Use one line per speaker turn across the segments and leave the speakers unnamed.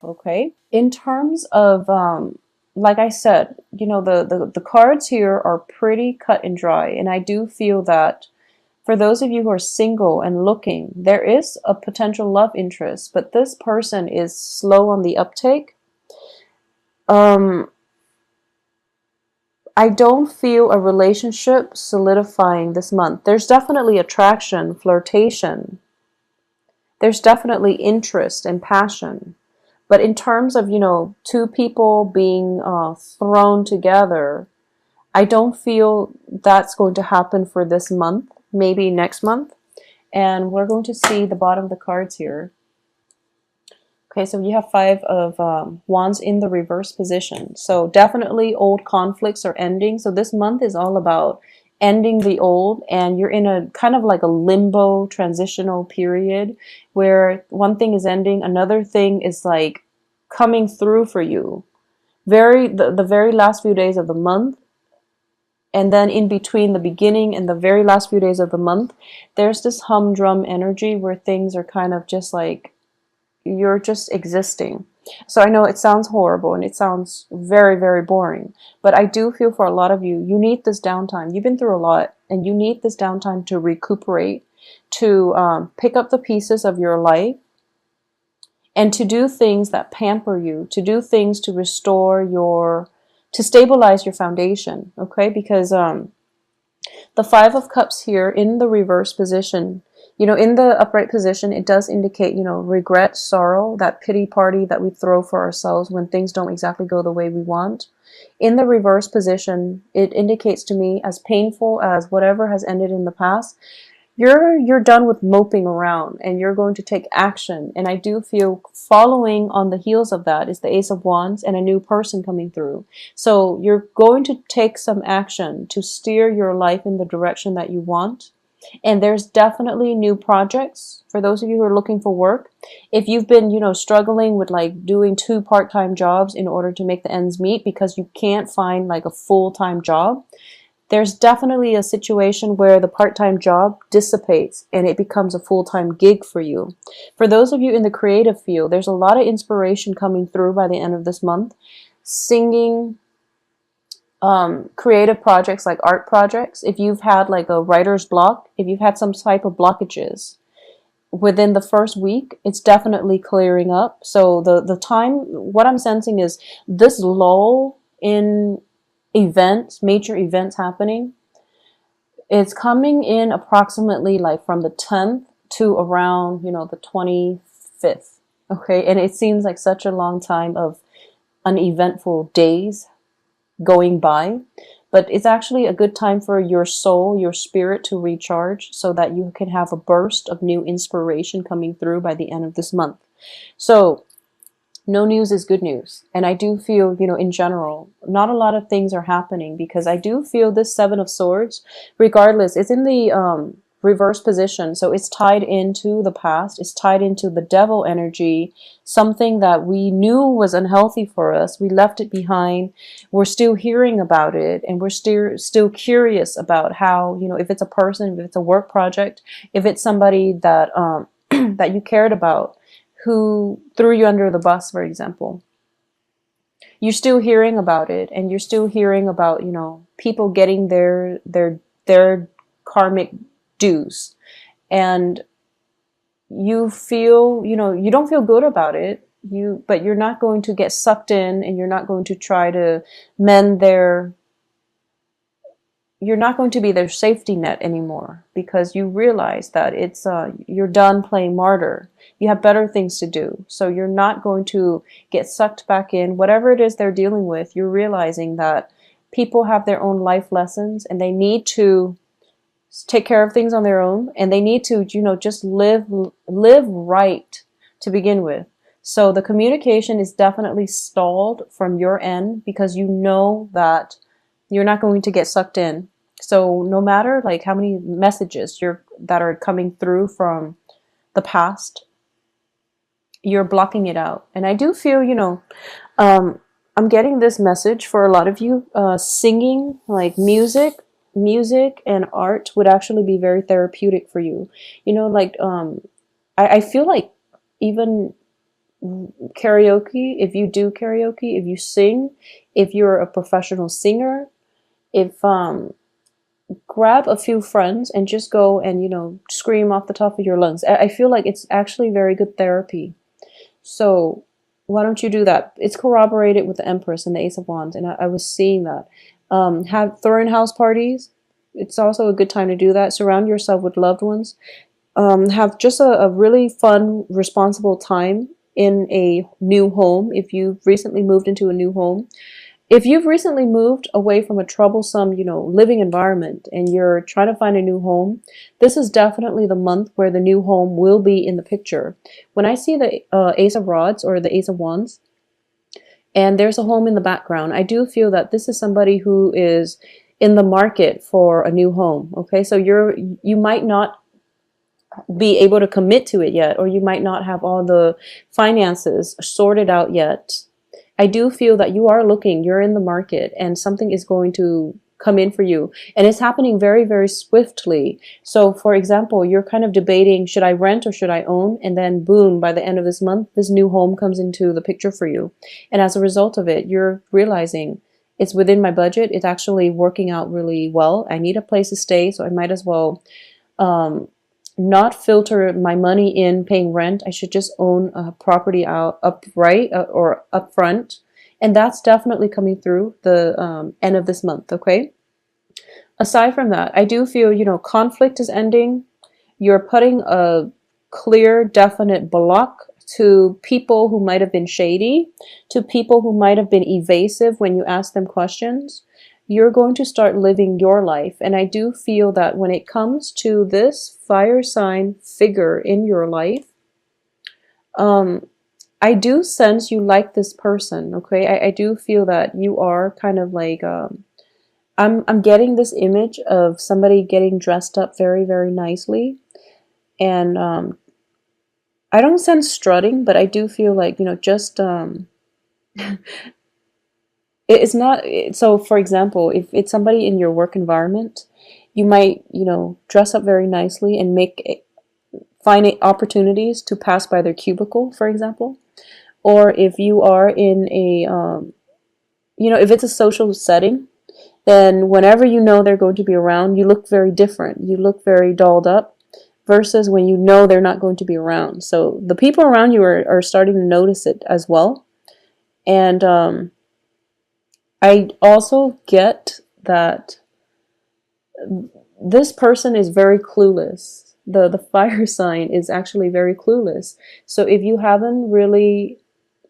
Okay. In terms of, like I said, the cards here are pretty cut and dry. And I do feel that for those of you who are single and looking, there is a potential love interest, but this person is slow on the uptake. Um, I don't feel a relationship solidifying this month. There's definitely attraction, flirtation. There's definitely interest and passion. But in terms of, two people being thrown together, I don't feel that's going to happen for this month, maybe next month. And we're going to see the bottom of the cards here. Okay, so you have five of wands in the reverse position. So definitely old conflicts are ending. So this month is all about ending the old, and you're in a kind of like a limbo transitional period where one thing is ending, another thing is like coming through for you. The very last few days of the month, and then in between the beginning and the very last few days of the month, there's this humdrum energy where things are kind of just like you're just existing. So I know it sounds horrible and it sounds very, very boring, but I do feel for a lot of you, you need this downtime. You've been through a lot and you need this downtime to recuperate, to pick up the pieces of your life and to do things that pamper you, to do things to restore to stabilize your foundation, okay? Because the Five of Cups here in the reverse position, in the upright position, it does indicate, regret, sorrow, that pity party that we throw for ourselves when things don't exactly go the way we want. In the reverse position, it indicates to me, as painful as whatever has ended in the past, you're done with moping around and you're going to take action. And I do feel following on the heels of that is the Ace of Wands and a new person coming through. So you're going to take some action to steer your life in the direction that you want. And there's definitely new projects for those of you who are looking for work. If you've been, struggling with like doing two part-time jobs in order to make the ends meet because you can't find like a full-time job, there's definitely a situation where the part-time job dissipates and it becomes a full-time gig for you. For those of you in the creative field, there's a lot of inspiration coming through by the end of this month. Singing, creative projects like art projects. If you've had like a writer's block, if you've had some type of blockages within the first week, it's definitely clearing up. So the time, what I'm sensing is this lull in events, major events happening, it's coming in approximately like from the 10th to around, the 25th. Okay. And it seems like such a long time of uneventful days going by, but it's actually a good time for your soul, your spirit to recharge so that you can have a burst of new inspiration coming through by the end of this month. So no news is good news. And I do feel, in general, not a lot of things are happening because I do feel this Seven of Swords, regardless, it's in the reverse position. So it's tied into the past. It's tied into the devil energy, something that we knew was unhealthy for us. We left it behind. We're still hearing about it. And we're still curious about how, if it's a person, if it's a work project, if it's somebody that, that you cared about, who threw you under the bus, for example. You're still hearing about it, and you're still hearing about, people getting their karmic dues. And you feel, you don't feel good about it. But you're not going to get sucked in, and you're not going to try to mend you're not going to be their safety net anymore because you realize that you're done playing martyr. You have better things to do. So you're not going to get sucked back in. Whatever it is they're dealing with, you're realizing that people have their own life lessons and they need to take care of things on their own, and they need to, just live right to begin with. So the communication is definitely stalled from your end because you know that you're not going to get sucked in. So no matter like how many messages that are coming through from the past, you're blocking it out. And I do feel, I'm getting this message for a lot of you. Singing, like music and art would actually be very therapeutic for you. I feel like even karaoke, if you do karaoke, if you sing, if you're a professional singer, if grab a few friends and just go and, scream off the top of your lungs. I feel like it's actually very good therapy. So why don't you do that? It's corroborated with the Empress and the Ace of Wands, and I was seeing that. Have throwing house parties. It's also a good time to do that. Surround yourself with loved ones. Have just a really fun, responsible time in a new home. If you've recently moved into a new home, if you've recently moved away from a troublesome, living environment and you're trying to find a new home, this is definitely the month where the new home will be in the picture. When I see the Ace of Rods or the Ace of Wands, and there's a home in the background, I do feel that this is somebody who is in the market for a new home. Okay, so you might not be able to commit to it yet, or you might not have all the finances sorted out yet. I do feel that you are looking, you're in the market, and something is going to come in for you. And it's happening very, very swiftly. So, for example, you're kind of debating, should I rent or should I own? And then, boom, by the end of this month, this new home comes into the picture for you. And as a result of it, you're realizing it's within my budget. It's actually working out really well. I need a place to stay, so I might as well not filter my money in paying rent. I should just own a property out upright or upfront. And that's definitely coming through the end of this month, okay? Aside from that, I do feel, conflict is ending. You're putting a clear, definite block to people who might have been shady, to people who might have been evasive when you ask them questions. You're going to start living your life. And I do feel that when it comes to this fire sign figure in your life, I do sense you like this person, okay? I do feel that you are kind of like, I'm getting this image of somebody getting dressed up very, very nicely. And I don't sense strutting, but I do feel like, just it's not. So for example, if it's somebody in your work environment, you might, dress up very nicely and find opportunities to pass by their cubicle, for example. Or if you are in a, if it's a social setting, then whenever they're going to be around, you look very different. You look very dolled up versus when they're not going to be around. So the people around you are starting to notice it as well. And I also get that this person is very clueless. The fire sign is actually very clueless. So if you haven't really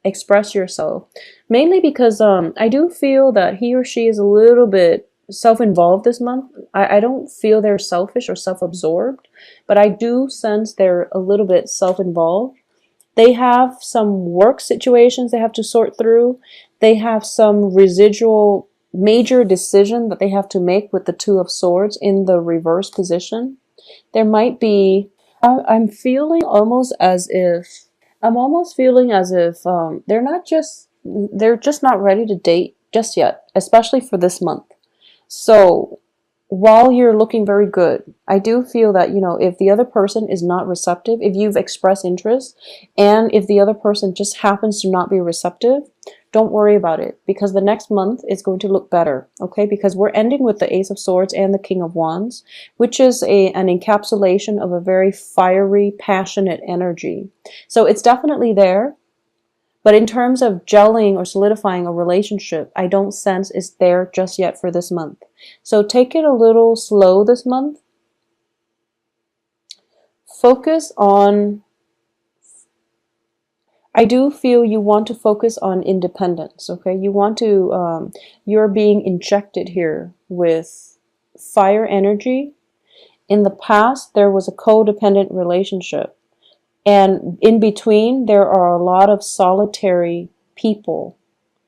expressed yourself, mainly because I do feel that he or she is a little bit self-involved this month. I don't feel they're selfish or self-absorbed, but I do sense they're a little bit self-involved. They have some work situations they have to sort through. They have some residual major decision that they have to make with the Two of Swords in the reverse position. There might be, I'm feeling almost as if, they're just not ready to date just yet, especially for this month. So while you're looking very good, I do feel that, if the other person is not receptive, if you've expressed interest, and if the other person just happens to not be receptive, don't worry about it, because the next month is going to look better, okay? Because we're ending with the Ace of Swords and the King of Wands, which is an encapsulation of a very fiery, passionate energy. So it's definitely there. But in terms of gelling or solidifying a relationship, I don't sense it's there just yet for this month. So take it a little slow this month. Focus on, I do feel you want to focus on independence, okay? You want to, you're being injected here with fire energy. In the past, there was a codependent relationship. And in between, there are a lot of solitary people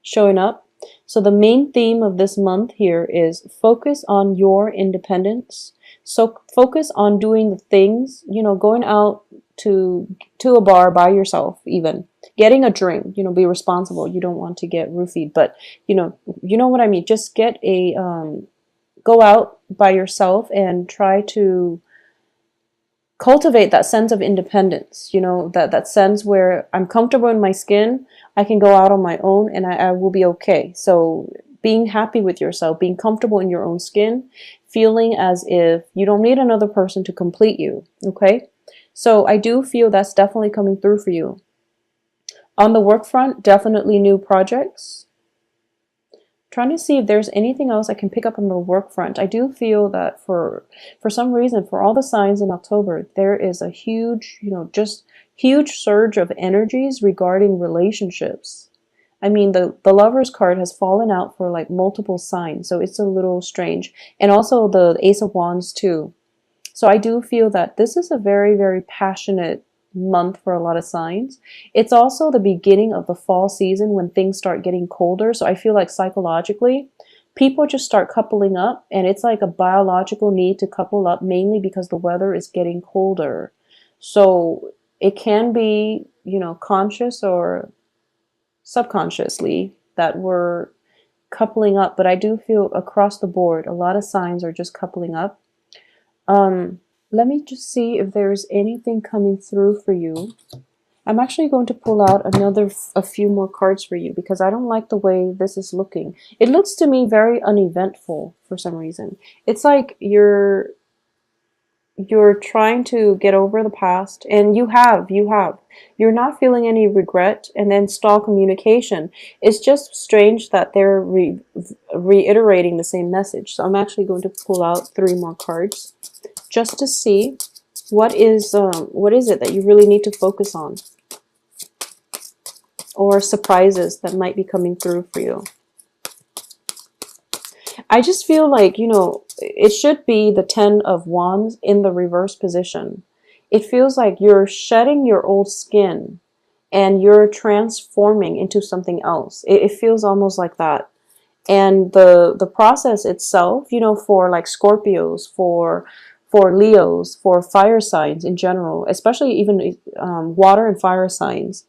showing up. So the main theme of this month here is focus on your independence. So focus on doing the things, going out to a bar by yourself, even getting a drink, be responsible. You don't want to get roofied, but you know what I mean. Just get go out by yourself and try to cultivate that sense of independence, that sense where I'm comfortable in my skin, I can go out on my own and I will be okay. So being happy with yourself, being comfortable in your own skin, feeling as if you don't need another person to complete you, okay? So I do feel that's definitely coming through for you. On the work front, definitely new projects. Trying to see if there's anything else I can pick up on the work front. I do feel that for some reason, for all the signs in October, there is a huge, just huge surge of energies regarding relationships. I mean, the Lovers card has fallen out for like multiple signs, so it's a little strange. And also the Ace of Wands too. So I do feel that this is a very, very passionate month for a lot of signs. It's also the beginning of the fall season when things start getting colder. So I feel like psychologically, people just start coupling up, and it's like a biological need to couple up mainly because the weather is getting colder. So it can be, conscious or subconsciously that we're coupling up, but I do feel across the board, a lot of signs are just coupling up. Let me just see if there's anything coming through for you. I'm actually going to pull out a few more cards for you because I don't like the way this is looking. It looks to me very uneventful for some reason. It's like you're trying to get over the past, and you have. You're not feeling any regret, and then stall communication. It's just strange that they're reiterating the same message. So I'm actually going to pull out 3 more cards just to see what is it that you really need to focus on, or surprises that might be coming through for you. I just feel like, it should be the 10 of Wands in the reverse position. It feels like you're shedding your old skin and you're transforming into something else. It feels almost like that. And the process itself, for like Scorpios, for Leos, for fire signs in general, especially even water and fire signs,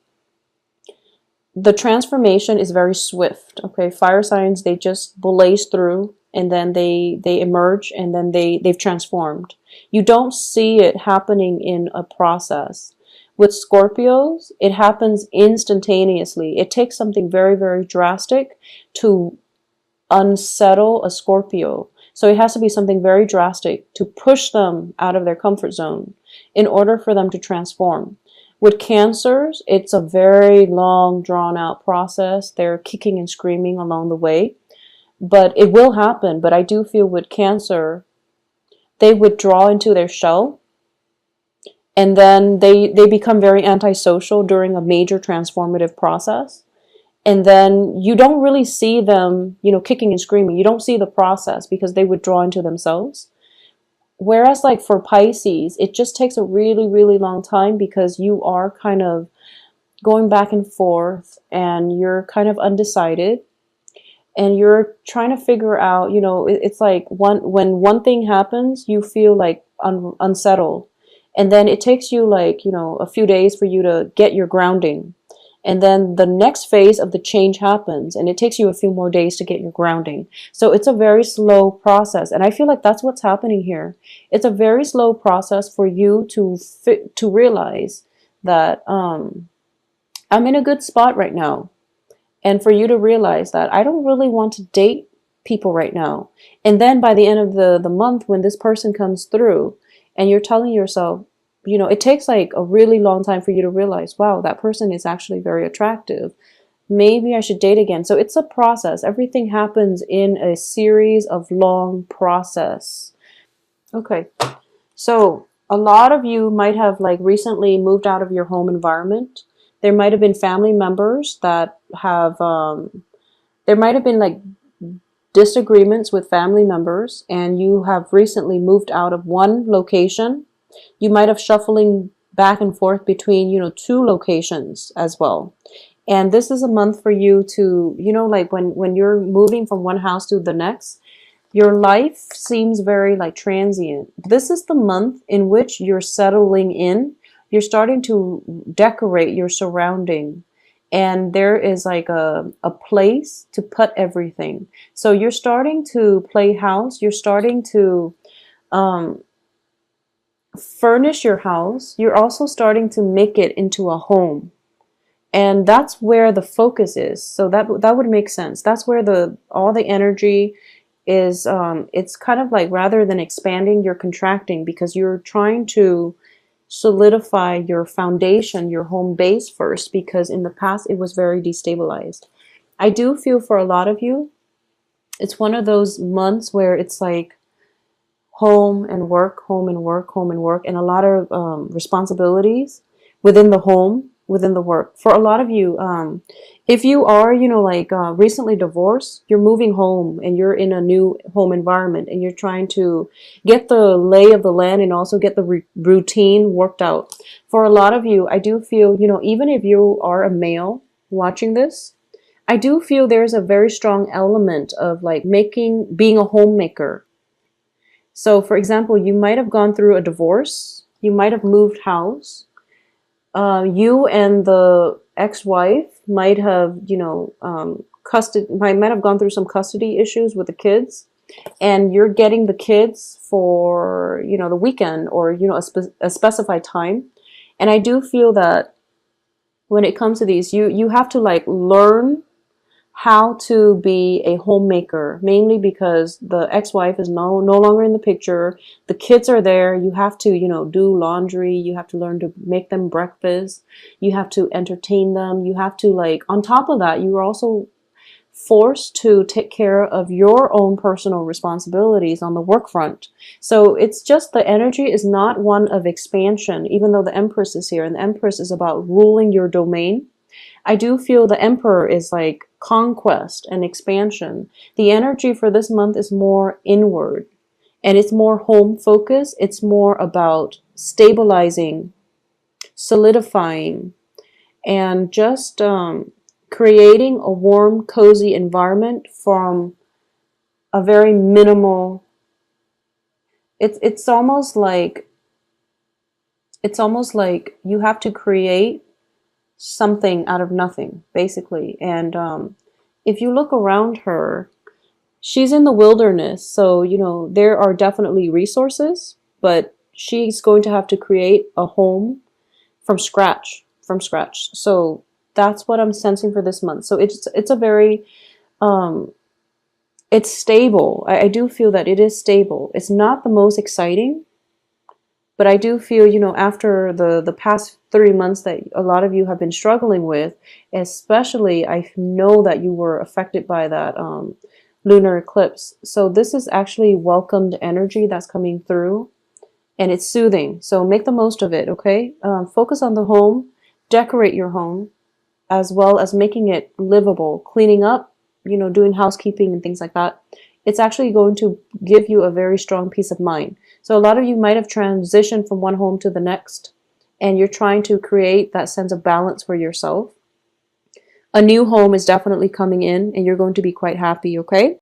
the transformation is very swift. Okay, fire signs, they just blaze through, and then they emerge, and then they've transformed. You don't see it happening in a process. With Scorpios, it happens instantaneously. It takes something very, very drastic to unsettle a Scorpio. So it has to be something very drastic to push them out of their comfort zone in order for them to transform. With Cancers, it's a very long, drawn out process. They're kicking and screaming along the way, but it will happen. But I do feel with Cancer, they withdraw into their shell, and then they become very antisocial during a major transformative process. And then you don't really see them, kicking and screaming. You don't see the process because they withdraw into themselves. Whereas like for Pisces, it just takes a really, really long time because you are kind of going back and forth, and you're kind of undecided, and you're trying to figure out, it's like when one thing happens, you feel like unsettled. And then it takes you like, a few days for you to get your grounding. And then the next phase of the change happens, and it takes you a few more days to get your grounding. So it's a very slow process. And I feel like that's what's happening here. It's a very slow process for you to realize that I'm in a good spot right now. And for you to realize that I don't really want to date people right now. And then by the end of the month, when this person comes through and you're telling yourself, it takes like a really long time for you to realize, wow, that person is actually very attractive. Maybe I should date again. So it's a process. Everything happens in a series of long process. Okay. So a lot of you might have like recently moved out of your home environment. There might have been family members that have, there might have been like disagreements with family members, and you have recently moved out of one location. You might have shuffling back and forth between, 2 locations as well. And this is a month for you to, like when you're moving from one house to the next, your life seems very like transient. This is the month in which you're settling in. You're starting to decorate your surrounding. And there is like a place to put everything. So you're starting to play house. You're starting to, furnish your house, you're also starting to make it into a home. And that's where the focus is. So that would make sense. That's where the all the energy is. It's kind of like, rather than expanding, you're contracting, because you're trying to solidify your foundation, your home base first, because in the past it was very destabilized. I do feel for a lot of you, it's one of those months where it's like home and work, home and work, home and work, and a lot of responsibilities within the home, within the work. For a lot of you, if you are, like recently divorced, you're moving home and you're in a new home environment and you're trying to get the lay of the land and also get the routine worked out. For a lot of you, I do feel, even if you are a male watching this, I do feel there's a very strong element of like being a homemaker. So, for example, you might have gone through a divorce, you might have moved house, you and the ex-wife might have, might have gone through some custody issues with the kids, and you're getting the kids for, the weekend, or, a specified time. And I do feel that when it comes to these, you have to like learn how to be a homemaker, mainly because the ex-wife is no longer in the picture. The kids are there. You have to, do laundry. You have to learn to make them breakfast. You have to entertain them. You have to, like, on top of that, you are also forced to take care of your own personal responsibilities on the work front. So it's just, the energy is not one of expansion, even though the Empress is here, and the Empress is about ruling your domain. I do feel the Emperor is like conquest and expansion. The energy for this month is more inward, and it's more home focused. It's more about stabilizing, solidifying, and just creating a warm, cozy environment from a very minimal. It's almost like you have to create something out of nothing, basically. And if you look around her, she's in the wilderness, so there are definitely resources, but she's going to have to create a home from scratch. So that's what I'm sensing for this month. So it's a very it's stable. I do feel that it is stable. It's not the most exciting, but I do feel, after the past 3 months that a lot of you have been struggling with, especially, I know that you were affected by that lunar eclipse. So this is actually welcomed energy that's coming through, and it's soothing. So make the most of it, okay? Focus on the home, decorate your home, as well as making it livable, cleaning up, doing housekeeping and things like that. It's actually going to give you a very strong peace of mind. So a lot of you might have transitioned from one home to the next, and you're trying to create that sense of balance for yourself. A new home is definitely coming in, and you're going to be quite happy, okay?